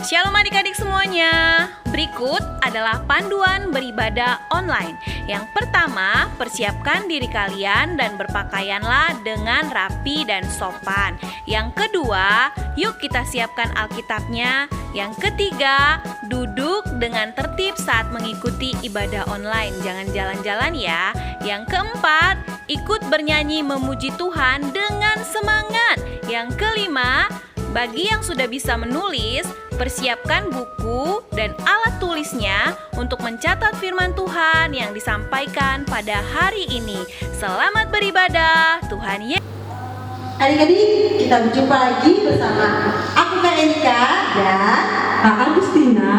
Shalom adik-adik semuanya. Berikut adalah panduan beribadah online. Yang pertama, persiapkan diri kalian dan berpakaianlah dengan rapi dan sopan. Yang kedua, yuk kita siapkan Alkitabnya. Yang ketiga, duduk dengan tertib saat mengikuti ibadah online. Jangan jalan-jalan ya. Yang keempat, ikut bernyanyi memuji Tuhan dengan semangat. Yang kelima, bagi yang sudah bisa menulis, persiapkan buku dan alat tulisnya untuk mencatat firman Tuhan yang disampaikan pada hari ini. Selamat beribadah, Tuhan Yesus. Adik-adik, kita berjumpa lagi bersama aku Kak Erika dan Kak Agustina.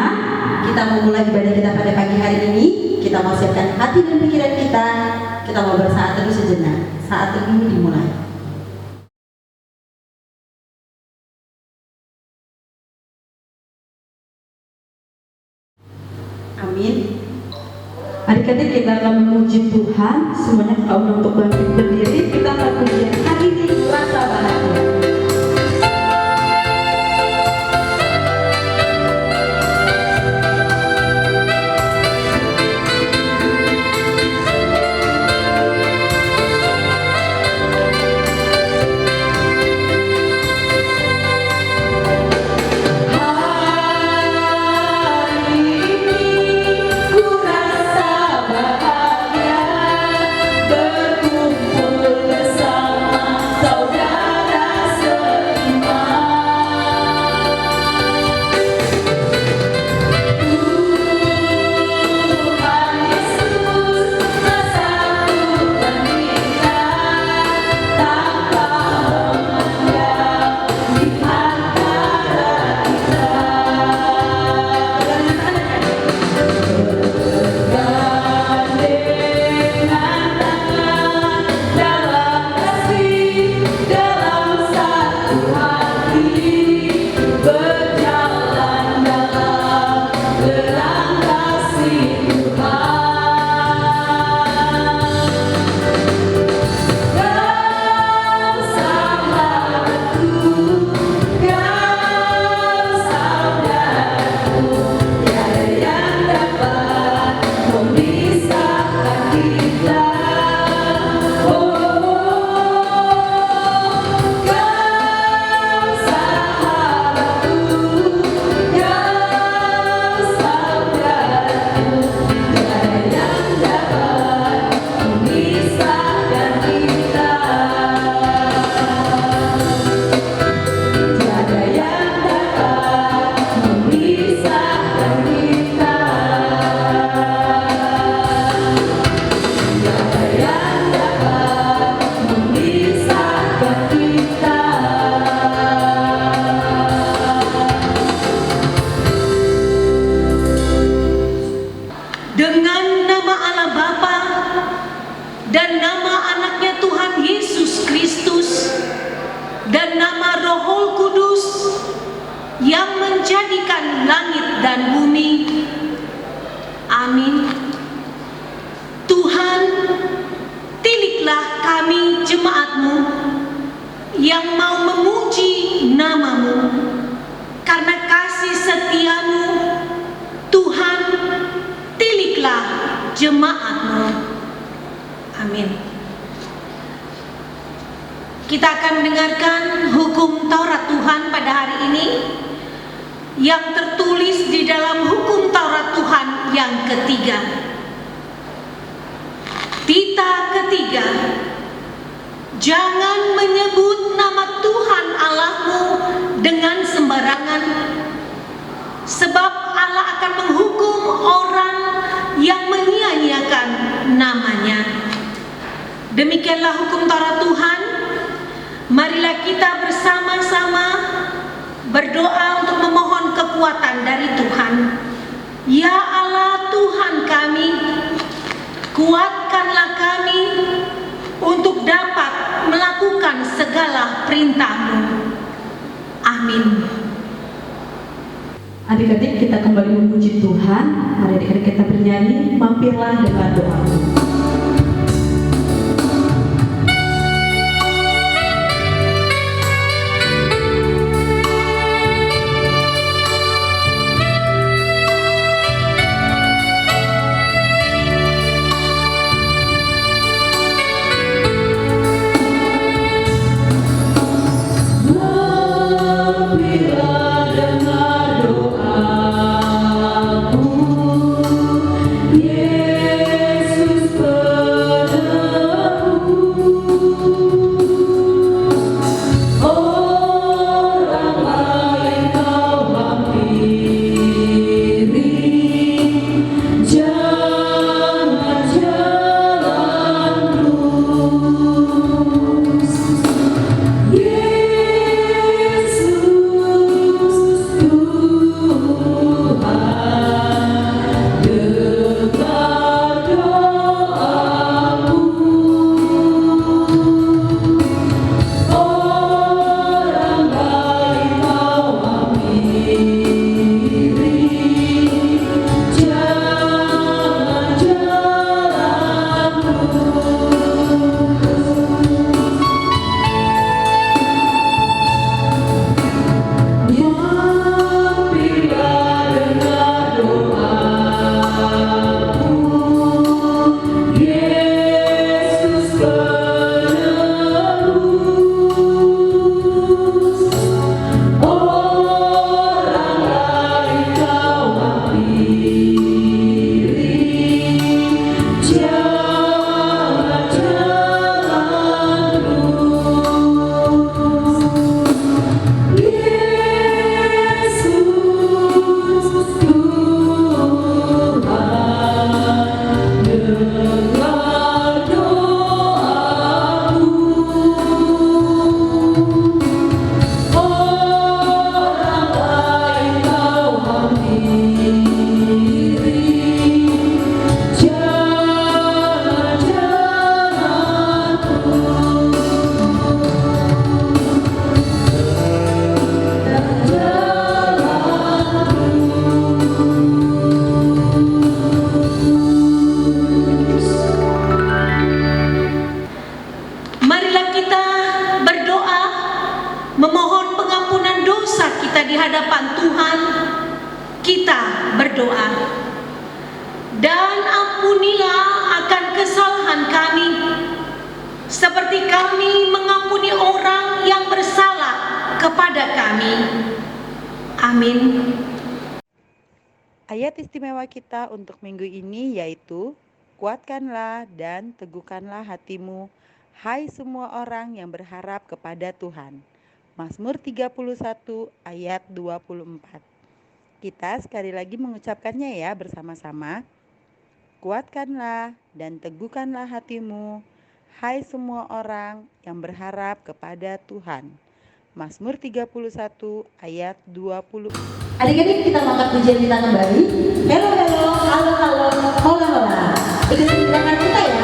kita mau mulai ibadah kita pada pagi hari ini. Kita mau siapkan hati dan pikiran kita. Kita mau bersaat teduh sejenak. Saat teduh dimulai. Amin. Adik-adik, kita akan memuji Tuhan. Semuanya kita undang untuk bangkit berdiri. Kita akan pujian hari ini, rasa bahagia. yang menjadikan langit dan bumi. Amin. Tuhan, tiliklah kami jemaat-Mu yang mau memuji nama-Mu. Karena kasih setia-Mu, Tuhan, tiliklah jemaat-Mu. Amin. Kita akan mendengarkan hukum Taurat Tuhan pada hari ini yang tertulis di dalam hukum Taurat Tuhan yang ketiga. Tita ketiga, jangan menyebut nama Tuhan Allahmu dengan sembarangan, sebab Allah akan menghukum orang yang menyia-nyiakan namanya. Demikianlah hukum Taurat Tuhan. Marilah kita bersama-sama berdoa untuk memohon kekuatan dari Tuhan. Ya Allah Tuhan kami, kuatkanlah kami untuk dapat melakukan segala perintah-Mu. Amin. Adik-adik, kita kembali memuji Tuhan. Mari adik-adik kita bernyanyi, mampirlah dengan doa. kita berdoa. Dan ampunilah akan kesalahan kami, seperti kami mengampuni orang yang bersalah kepada kami. Amin. Ayat istimewa kita untuk minggu ini yaitu, kuatkanlah dan teguhkanlah hatimu, hai semua orang yang berharap kepada Tuhan. Mazmur 31 ayat 24. Kita sekali lagi mengucapkannya ya bersama-sama. Kuatkanlah dan teguhkanlah hatimu, hai semua orang yang berharap kepada Tuhan. Mazmur 31 ayat 20. Adik-adik, kita mengangkat pujian kita kembali. Halo, halo, halo, halo, hola, hola. Ikutin gerakan kita ya.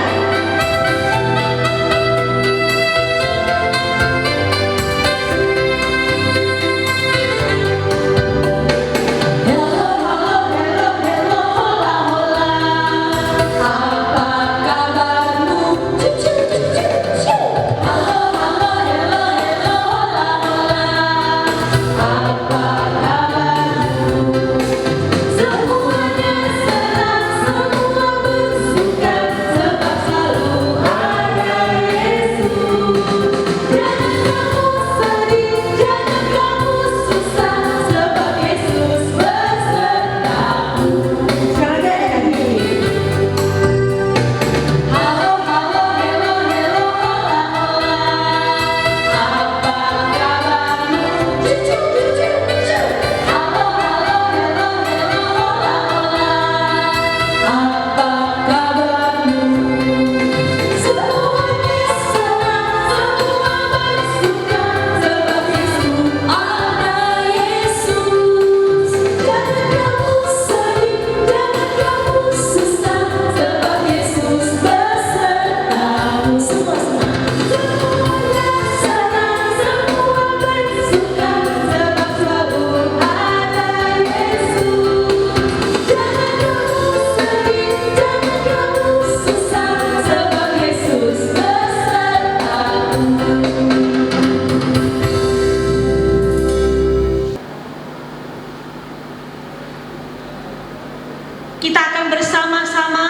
Kita akan bersama-sama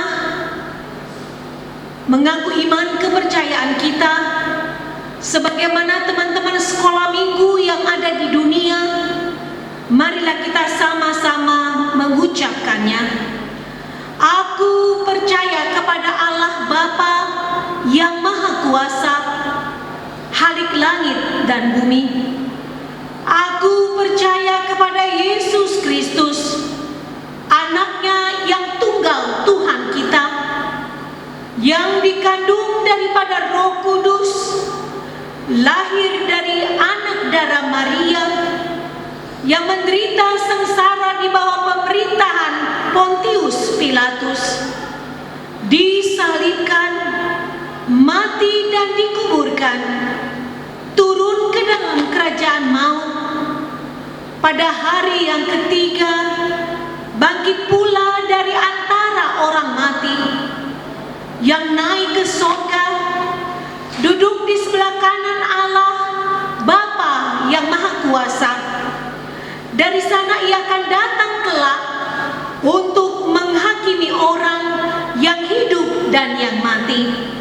mengaku iman kepercayaan kita sebagaimana teman-teman sekolah minggu yang ada di dunia. Marilah kita sama-sama mengucapkannya. Aku percaya kepada Allah Bapa yang Maha Kuasa, Khalik langit dan bumi. Aku percaya kepada Yesus Kristus, Anaknya yang tunggal Tuhan kita, yang dikandung daripada Roh Kudus, lahir dari anak darah Maria, yang menderita sengsara di bawah pemerintahan Pontius Pilatus, disalibkan, mati dan dikuburkan, turun ke dalam kerajaan maut, pada hari yang ketiga bangkit pula dari antara orang mati, yang naik ke surga, duduk di sebelah kanan Allah Bapa yang Maha Kuasa. Dari sana ia akan datang kelak untuk menghakimi orang yang hidup dan yang mati.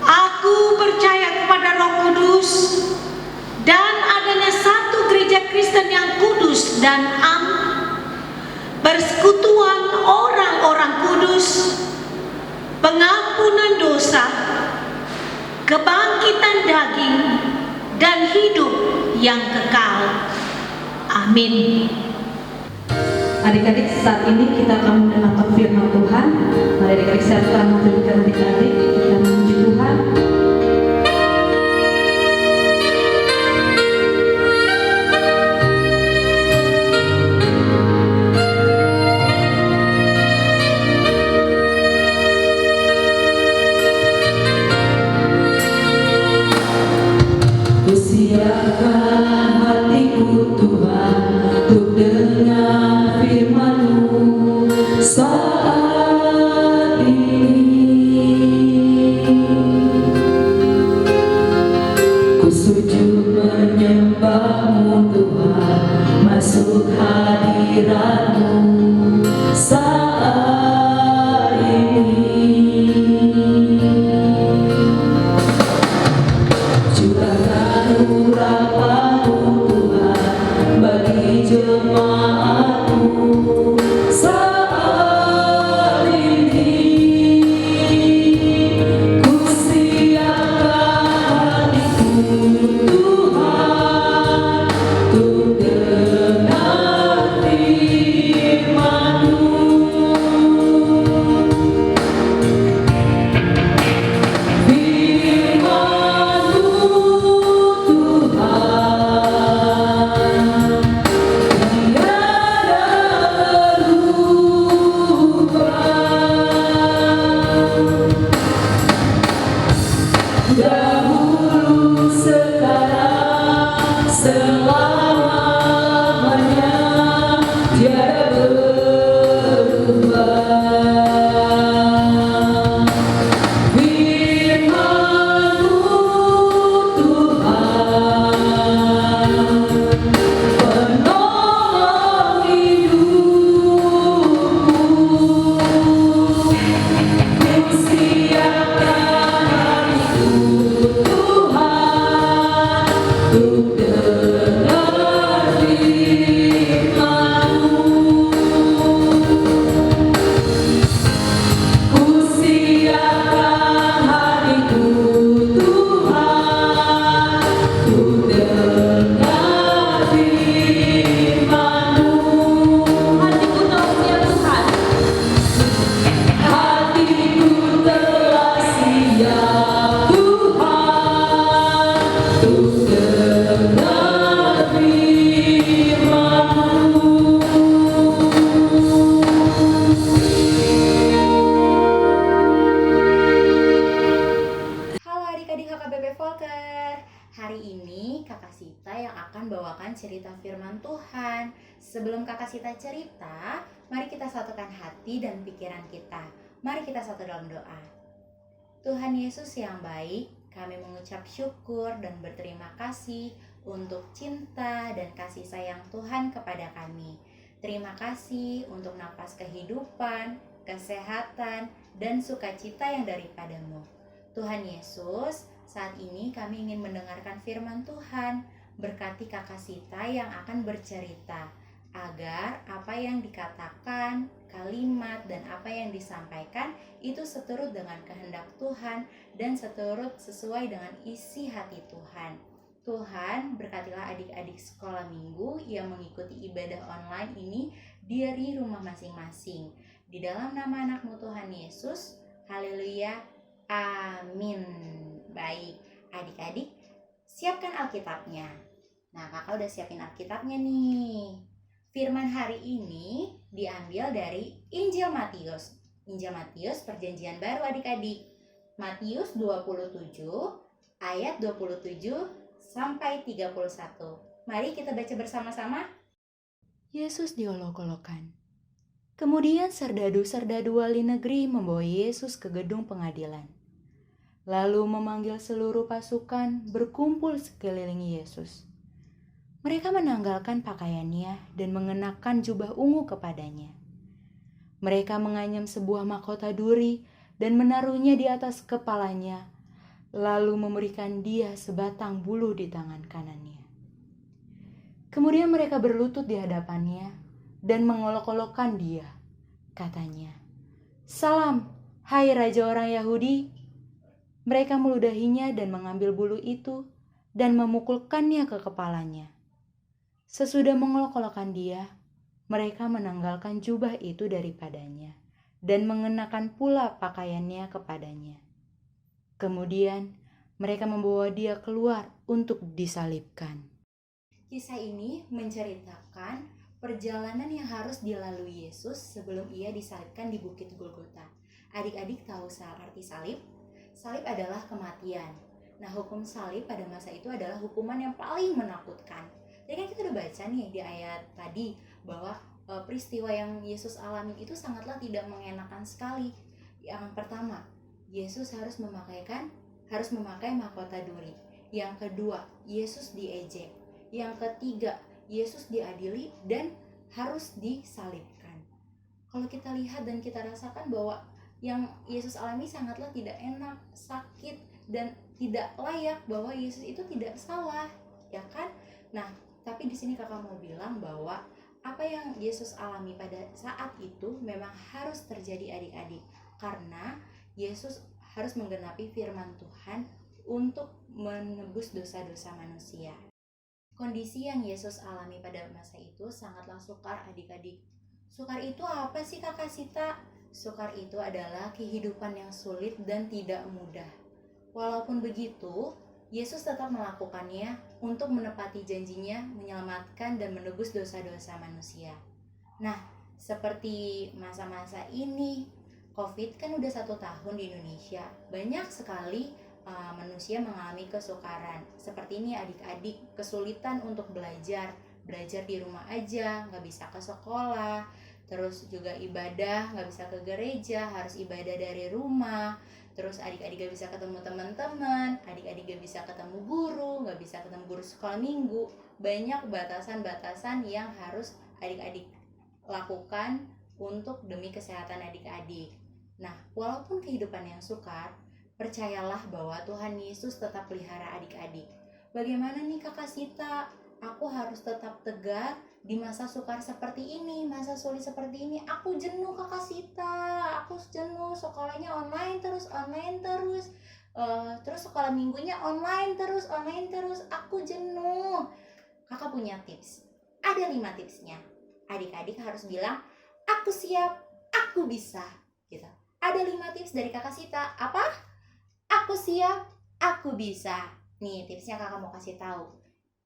Aku percaya kepada Roh Kudus dan adanya satu gereja Kristen yang kudus dan am, persekutuan orang-orang kudus, pengampunan dosa, kebangkitan daging, dan hidup yang kekal. Amin. Adik-adik, saat ini kita akan mendengarkan firman Tuhan. Mari adik-adik serta memberikan adik-adik kita memuji Tuhan. Siapkan hatiku Tuhan untuk dengar firman-Mu saat ini. Kakak Sita cerita, mari kita satukan hati dan pikiran kita. Mari kita satu dalam doa. Tuhan Yesus yang baik, kami mengucap syukur dan berterima kasih untuk cinta dan kasih sayang Tuhan kepada kami. Terima kasih untuk napas kehidupan, kesehatan, dan sukacita yang daripadamu. Tuhan Yesus, saat ini kami ingin mendengarkan firman Tuhan. Berkati Kakak Sita yang akan bercerita, agar apa yang dikatakan, kalimat, dan apa yang disampaikan itu seturut dengan kehendak Tuhan dan sesuai dengan isi hati Tuhan. Tuhan, berkatilah adik-adik sekolah minggu yang mengikuti ibadah online ini dari rumah masing-masing. Di dalam nama anak-Mu Tuhan Yesus, haleluya, amin. Baik, adik-adik, siapkan Alkitabnya. Nah, kakak udah siapin Alkitabnya nih. Firman hari ini diambil dari Injil Matius. Injil Matius Perjanjian Baru adik-adik. Matius 27 ayat 27 sampai 31. Mari kita baca bersama-sama. Yesus diolok-olokan. Kemudian serdadu-serdadu wali negeri membawa Yesus ke gedung pengadilan. Lalu memanggil seluruh pasukan berkumpul sekeliling Yesus. Mereka menanggalkan pakaiannya dan mengenakan jubah ungu kepadanya. Mereka menganyam sebuah mahkota duri dan menaruhnya di atas kepalanya, lalu memberikan dia sebatang bulu di tangan kanannya. Kemudian mereka berlutut di hadapannya dan mengolok-olokkan dia. Katanya, "Salam, hai Raja orang Yahudi." Mereka meludahinya dan mengambil bulu itu dan memukulkannya ke kepalanya. Sesudah mengolok-olokkan dia, mereka menanggalkan jubah itu daripadanya dan mengenakan pula pakaiannya kepadanya. Kemudian mereka membawa dia keluar untuk disalibkan. Kisah ini menceritakan perjalanan yang harus dilalui Yesus sebelum ia disalibkan di Bukit Golgota. Adik-adik tahu arti salib? Salib adalah kematian. Nah, hukum salib pada masa itu adalah hukuman yang paling menakutkan. Jadi kan kita udah baca nih di ayat tadi bahwa peristiwa yang Yesus alami itu sangatlah tidak mengenakan sekali. Yang pertama, Yesus harus memakai mahkota duri. Yang kedua, Yesus diejek. Yang ketiga, Yesus diadili dan harus disalibkan. Kalau kita lihat dan kita rasakan bahwa yang Yesus alami sangatlah tidak enak, sakit, dan tidak layak, bahwa Yesus itu tidak salah, ya kan? Nah, tapi di sini kakak mau bilang bahwa apa yang Yesus alami pada saat itu memang harus terjadi adik-adik, karena Yesus harus menggenapi firman Tuhan untuk menebus dosa-dosa manusia. Kondisi yang Yesus alami pada masa itu sangatlah sukar adik-adik. Sukar itu apa sih Kakak Sita? Sukar itu adalah kehidupan yang sulit dan tidak mudah. Walaupun begitu, Yesus tetap melakukannya untuk menepati janjinya menyelamatkan dan menebus dosa-dosa manusia. Nah, seperti masa-masa ini, COVID kan udah 1 tahun di Indonesia. Banyak sekali manusia mengalami kesukaran. Seperti ini adik-adik, kesulitan untuk belajar di rumah aja, nggak bisa ke sekolah. Terus juga ibadah, nggak bisa ke gereja, harus ibadah dari rumah. Terus adik-adik gak bisa ketemu teman-teman, adik-adik gak bisa ketemu guru, gak bisa ketemu guru sekolah minggu. Banyak batasan-batasan yang harus adik-adik lakukan untuk demi kesehatan adik-adik. Nah, walaupun kehidupan yang sukar, percayalah bahwa Tuhan Yesus tetap pelihara adik-adik. Bagaimana nih Kakak Sita? Aku harus tetap tegar di masa sukar seperti ini, masa sulit seperti ini. Aku jenuh Kakak Sita, aku jenuh, sekolahnya online terus, terus sekolah minggunya online terus, aku jenuh. Kakak punya tips, ada 5 tipsnya. Adik-adik harus bilang, aku siap, aku bisa, gitu. Ada 5 tips dari Kakak Sita, apa? Aku siap, aku bisa. Nih tipsnya kakak mau kasih tahu.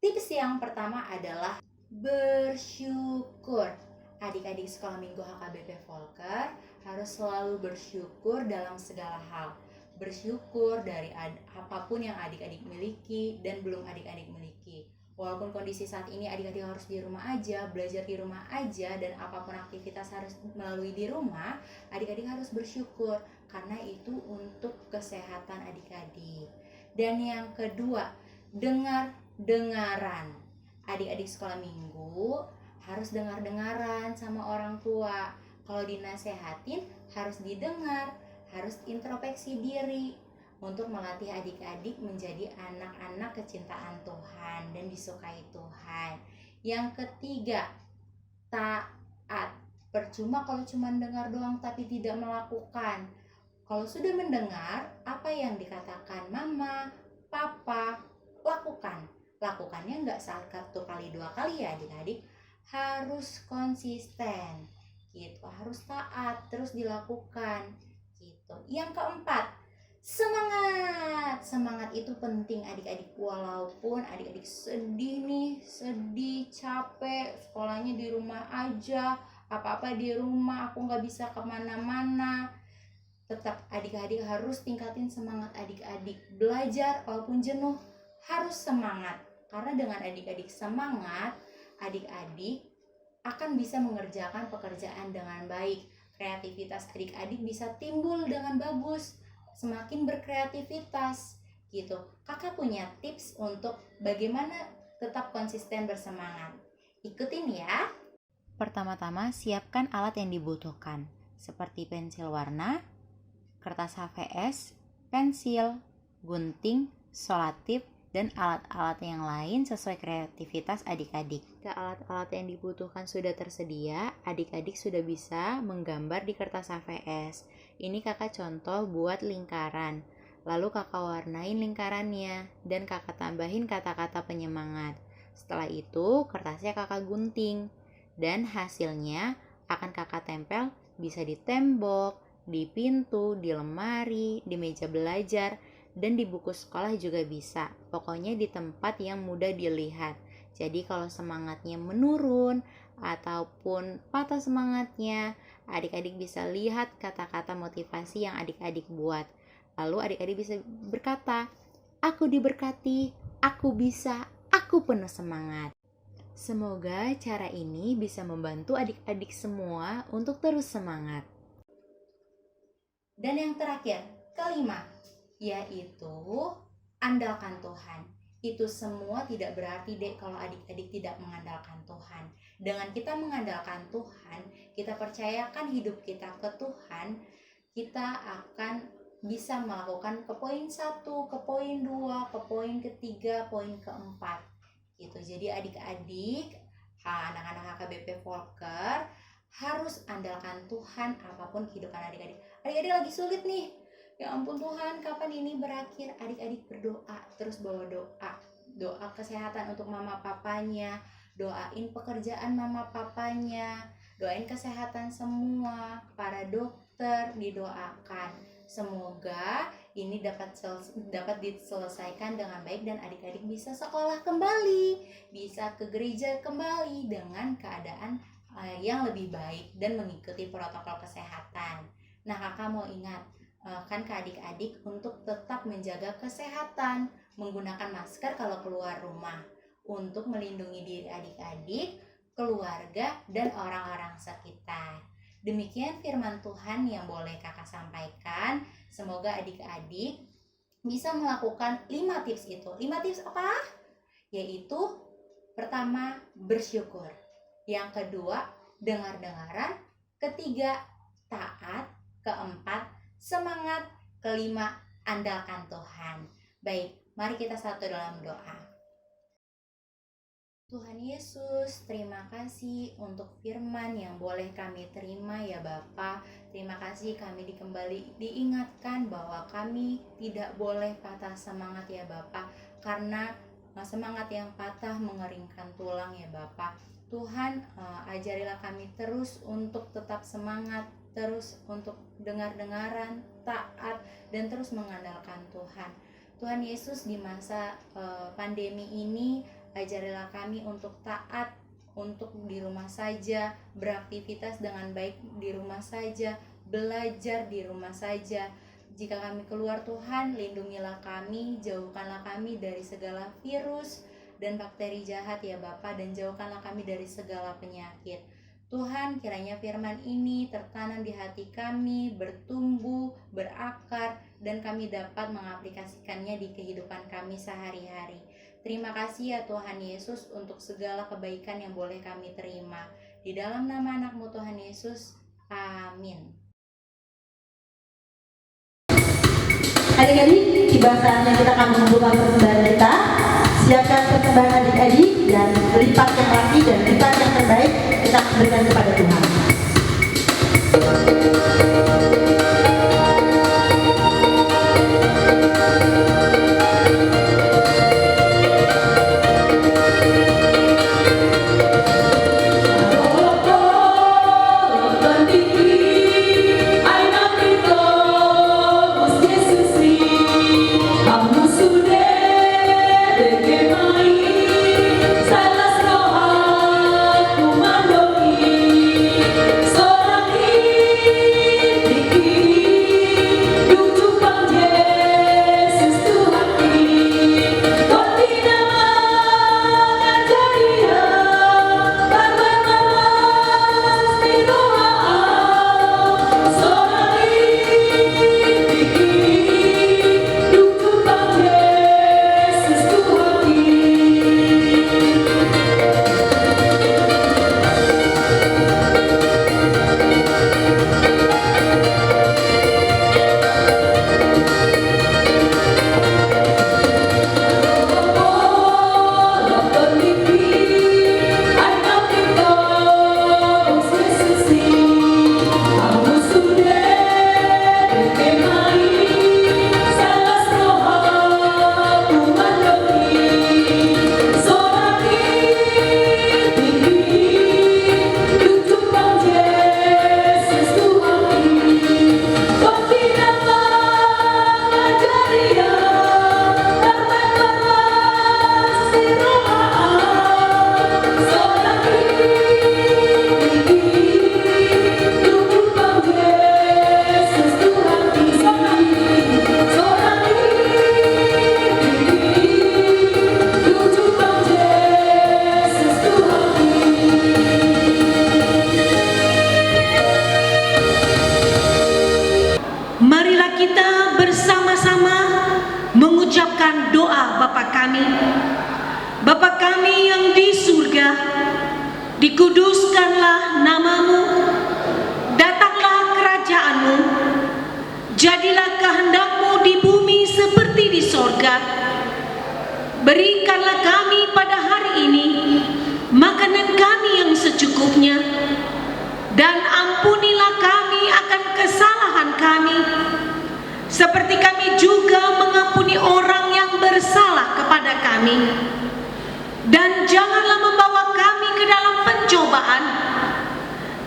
Tips yang pertama adalah bersyukur. Adik-adik sekolah minggu HKBP Volker harus selalu bersyukur dalam segala hal. Bersyukur dari apapun yang adik-adik miliki dan belum adik-adik miliki. Walaupun kondisi saat ini adik-adik harus di rumah aja, belajar di rumah aja, dan apapun aktivitas harus melalui di rumah, adik-adik harus bersyukur karena itu untuk kesehatan adik-adik. Dan yang kedua, dengar-dengaran. Adik-adik sekolah minggu harus dengar-dengaran sama orang tua. Kalau dinasehatin harus didengar, harus introspeksi diri untuk melatih adik-adik menjadi anak-anak kecintaan Tuhan dan disukai Tuhan. Yang ketiga, taat. Percuma kalau cuma dengar doang tapi tidak melakukan. Kalau sudah mendengar apa yang dikatakan mama, papa, lakukan. Lakukannya nggak satu kali, 2 kali ya adik-adik. Harus konsisten gitu, harus taat, terus dilakukan gitu. Yang keempat, semangat itu penting adik-adik. Walaupun adik-adik sedih, capek, sekolahnya di rumah aja, apa-apa di rumah, aku nggak bisa kemana-mana, tetap adik-adik harus tingkatin semangat adik-adik. Belajar walaupun jenuh harus semangat, karena dengan adik-adik semangat, adik-adik akan bisa mengerjakan pekerjaan dengan baik. Kreativitas adik-adik bisa timbul dengan bagus, semakin berkreativitas gitu. Kakak punya tips untuk bagaimana tetap konsisten bersemangat. Ikutin ya. Pertama-tama siapkan alat yang dibutuhkan, seperti pensil warna, kertas HVS, pensil, gunting, solatif, dan alat-alat yang lain sesuai kreativitas adik-adik. Jika alat-alat yang dibutuhkan sudah tersedia, adik-adik sudah bisa menggambar di kertas HVS. Ini kakak contoh buat lingkaran. Lalu kakak warnain lingkarannya dan kakak tambahin kata-kata penyemangat. Setelah itu, kertasnya kakak gunting dan hasilnya akan kakak tempel, bisa di tembok, di pintu, di lemari, di meja belajar, dan di buku sekolah juga bisa. Pokoknya di tempat yang mudah dilihat. Jadi kalau semangatnya menurun ataupun patah semangatnya, adik-adik bisa lihat kata-kata motivasi yang adik-adik buat. Lalu adik-adik bisa berkata, aku diberkati, aku bisa, aku penuh semangat. Semoga cara ini bisa membantu adik-adik semua untuk terus semangat. Dan yang terakhir, kelima, yaitu andalkan Tuhan. Itu semua tidak berarti dek kalau adik-adik tidak mengandalkan Tuhan. Dengan kita mengandalkan Tuhan, kita percayakan hidup kita ke Tuhan, kita akan bisa melakukan ke poin 1, ke poin 2, ke poin ketiga, poin keempat gitu. Jadi adik-adik, anak-anak HKBP Volker harus andalkan Tuhan apapun kehidupan adik-adik. Adik-adik lagi sulit nih, ya ampun Tuhan, kapan ini berakhir? Adik-adik berdoa, terus bawa doa kesehatan untuk mama papanya, doain pekerjaan mama papanya, doain kesehatan semua, para dokter didoakan. Semoga ini dapat diselesaikan dengan baik dan adik-adik bisa sekolah kembali, bisa ke gereja kembali dengan keadaan yang lebih baik dan mengikuti protokol kesehatan. Nah, kakak mau ingat kan ke adik-adik untuk tetap menjaga kesehatan, menggunakan masker kalau keluar rumah untuk melindungi diri adik-adik, keluarga, dan orang-orang sekitar. Demikian firman Tuhan yang boleh kakak sampaikan. Semoga adik-adik bisa melakukan 5 tips itu. 5 tips apa? Yaitu pertama, bersyukur. Yang kedua, dengar-dengaran. Ketiga, taat. Keempat, semangat. Kelima, andalkan Tuhan. Baik, mari kita satu dalam doa. Tuhan Yesus, terima kasih untuk firman yang boleh kami terima ya Bapa. Terima kasih kami diingatkan bahwa kami tidak boleh patah semangat ya Bapa, karena semangat yang patah mengeringkan tulang ya Bapa. Tuhan, ajarilah kami terus untuk tetap semangat, terus untuk dengar-dengaran, taat, dan terus mengandalkan Tuhan. Tuhan Yesus, di masa pandemi ini, ajarilah kami untuk taat, untuk di rumah saja, beraktivitas dengan baik di rumah saja, belajar di rumah saja. Jika kami keluar Tuhan, lindungilah kami, jauhkanlah kami dari segala virus, dan bakteri jahat ya Bapa, dan jauhkanlah kami dari segala penyakit. Tuhan, kiranya firman ini tertanam di hati kami, bertumbuh, berakar, dan kami dapat mengaplikasikannya di kehidupan kami sehari-hari. Terima kasih ya Tuhan Yesus untuk segala kebaikan yang boleh kami terima. Di dalam nama anak-Mu Tuhan Yesus, amin. Adik-adik, tiba saatnya kita akan mengumpulkan persembahan kita. Siapkan persembahan adik-adik dan lipat yang rapi dan lipat yang terbaik kita berikan kepada Tuhan. Bapa kami yang di surga, dikuduskanlah nama-Mu, datanglah kerajaan-Mu, jadilah kehendak-Mu di bumi seperti di sorga. Berikanlah kami pada hari ini makanan kami yang secukupnya, dan ampunilah kami akan kesalahan kami, seperti kami juga mengampuni orang yang bersalah kepada kami. Dan janganlah membawa kami ke dalam pencobaan,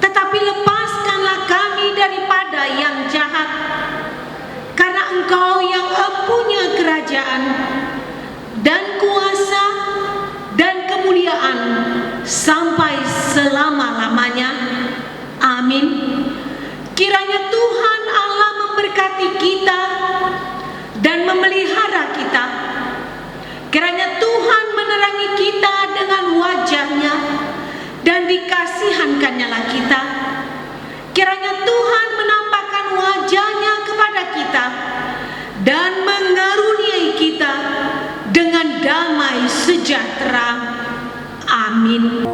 tetapi lepaskanlah kami daripada yang jahat. Karena Engkau yang mempunyai kerajaan dan kuasa dan kemuliaan sampai selama-lamanya. Amin. Kiranya Tuhan Allah memberkati kita dan memelihara kita. Kiranya Tuhan menerangi kita dengan wajah-Nya dan dikasihankan-Nya kita. Kiranya Tuhan menampakkan wajah-Nya kepada kita dan mengaruniai kita dengan damai sejahtera. Amin.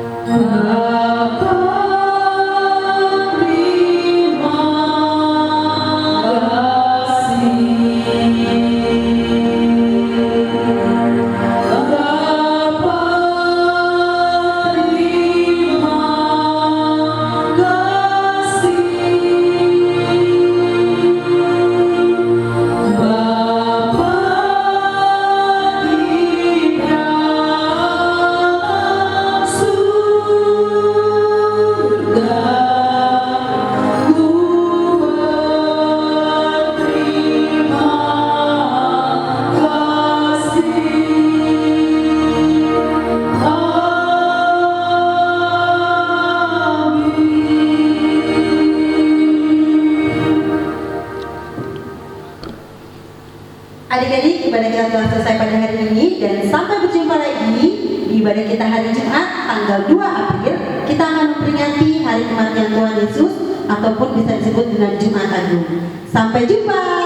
Adik-adik, ibadah kita telah selesai pada hari ini dan sampai berjumpa lagi ibadah kita hari Jumat tanggal 2 April kita akan memperingati hari kematian Tuhan Yesus ataupun bisa disebut dengan Jumat Agung. Sampai jumpa.